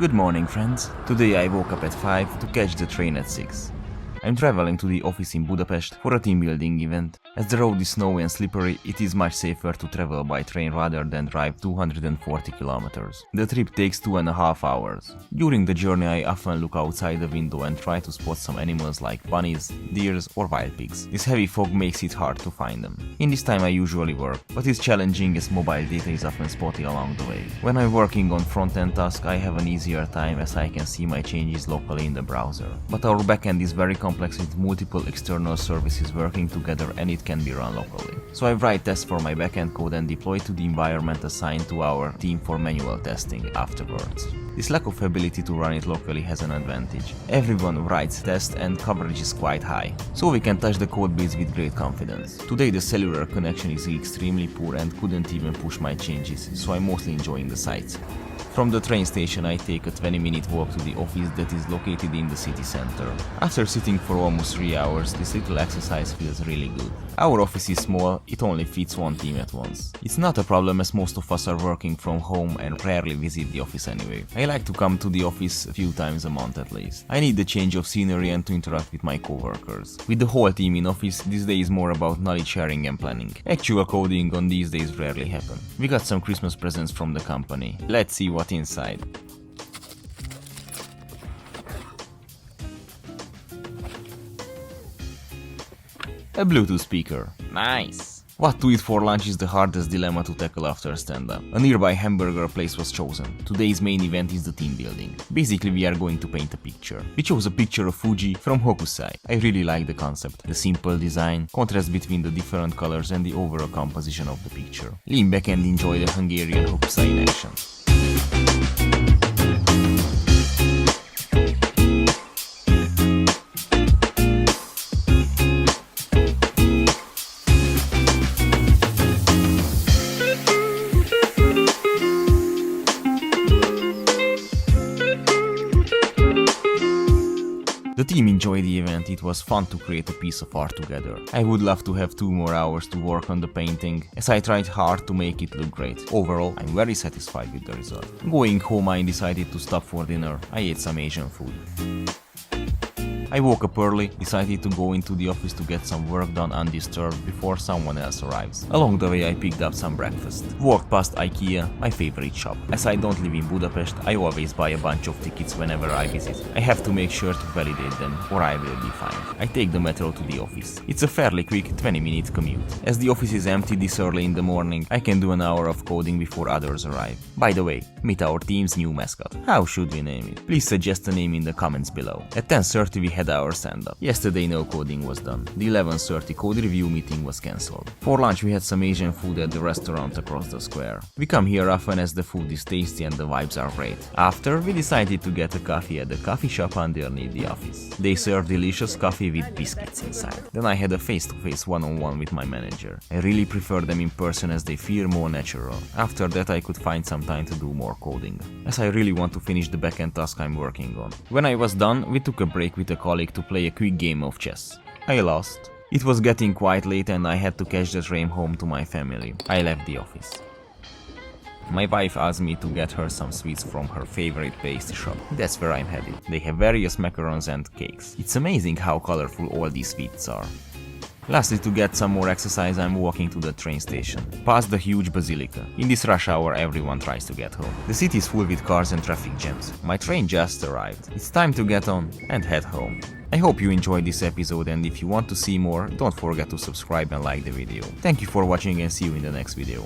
Good morning, friends. Today I woke up at 5 to catch the train at 6. I'm traveling to the office in Budapest for a team building event. As the road is snowy and slippery, it is much safer to travel by train rather than drive 240 kilometers. The trip takes 2.5 hours. During the journey I often look outside the window and try to spot some animals like bunnies, deers or wild pigs. This heavy fog makes it hard to find them. In this time I usually work, but it's challenging as mobile data is often spotty along the way. When I'm working on front-end tasks I have an easier time as I can see my changes locally in the browser. But our backend is very complex with multiple external services working together and it can be run locally. So I write tests for my backend code and deploy to the environment assigned to our team for manual testing afterwards. This lack of ability to run it locally has an advantage. Everyone writes tests and coverage is quite high, so we can touch the code base with great confidence. Today the cellular connection is extremely poor and couldn't even push my changes, so I'm mostly enjoying the sights. From the train station I take a 20-minute walk to the office that is located in the city center. After sitting for almost 3 hours, this little exercise feels really good. Our office is small, it only fits one team at once. It's not a problem as most of us are working from home and rarely visit the office anyway. I like to come to the office a few times a month at least. I need the change of scenery and to interact with my coworkers. With the whole team in office, this day is more about knowledge sharing and planning. Actual coding on these days rarely happen. We got some Christmas presents from the company. Let's see what's inside. A Bluetooth speaker. Nice! What to eat for lunch is the hardest dilemma to tackle after stand-up. A nearby hamburger place was chosen. Today's main event is the team building. Basically we are going to paint a picture. We chose a picture of Fuji from Hokusai. I really like the concept, the simple design, contrast between the different colors and the overall composition of the picture. Lean back and enjoy the Hungarian Hokusai in action. The team enjoyed the event, it was fun to create a piece of art together. I would love to have 2 more hours to work on the painting, as I tried hard to make it look great. Overall, I'm very satisfied with the result. Going home I decided to stop for dinner. I ate some Asian food. I woke up early, decided to go into the office to get some work done undisturbed before someone else arrives. Along the way I picked up some breakfast. Walked past IKEA, my favorite shop. As I don't live in Budapest, I always buy a bunch of tickets whenever I visit. I have to make sure to validate them, or I will be fined. I take the metro to the office. It's a fairly quick 20-minute commute. As the office is empty this early in the morning, I can do an hour of coding before others arrive. By the way, meet our team's new mascot. How should we name it? Please suggest a name in the comments below. At 10:30 we had our stand-up. Yesterday no coding was done. The 11:30 code review meeting was cancelled. For lunch we had some Asian food at the restaurant across the square. We come here often as the food is tasty and the vibes are great. After, we decided to get a coffee at the coffee shop underneath the office. They serve delicious coffee with biscuits inside. Then I had a face-to-face one-on-one with my manager. I really prefer them in person as they feel more natural. After that I could find some time to do more coding, as I really want to finish the backend task I'm working on. When I was done, we took a break with a colleague to play a quick game of chess. I lost. It was getting quite late and I had to catch the train home to my family. I left the office. My wife asked me to get her some sweets from her favorite pastry shop. That's where I'm headed. They have various macarons and cakes. It's amazing how colorful all these sweets are. Lastly, to get some more exercise, I'm walking to the train station, past the huge basilica. In this rush hour, everyone tries to get home. The city is full with cars and traffic jams. My train just arrived. It's time to get on and head home. I hope you enjoyed this episode, and if you want to see more, don't forget to subscribe and like the video. Thank you for watching and see you in the next video.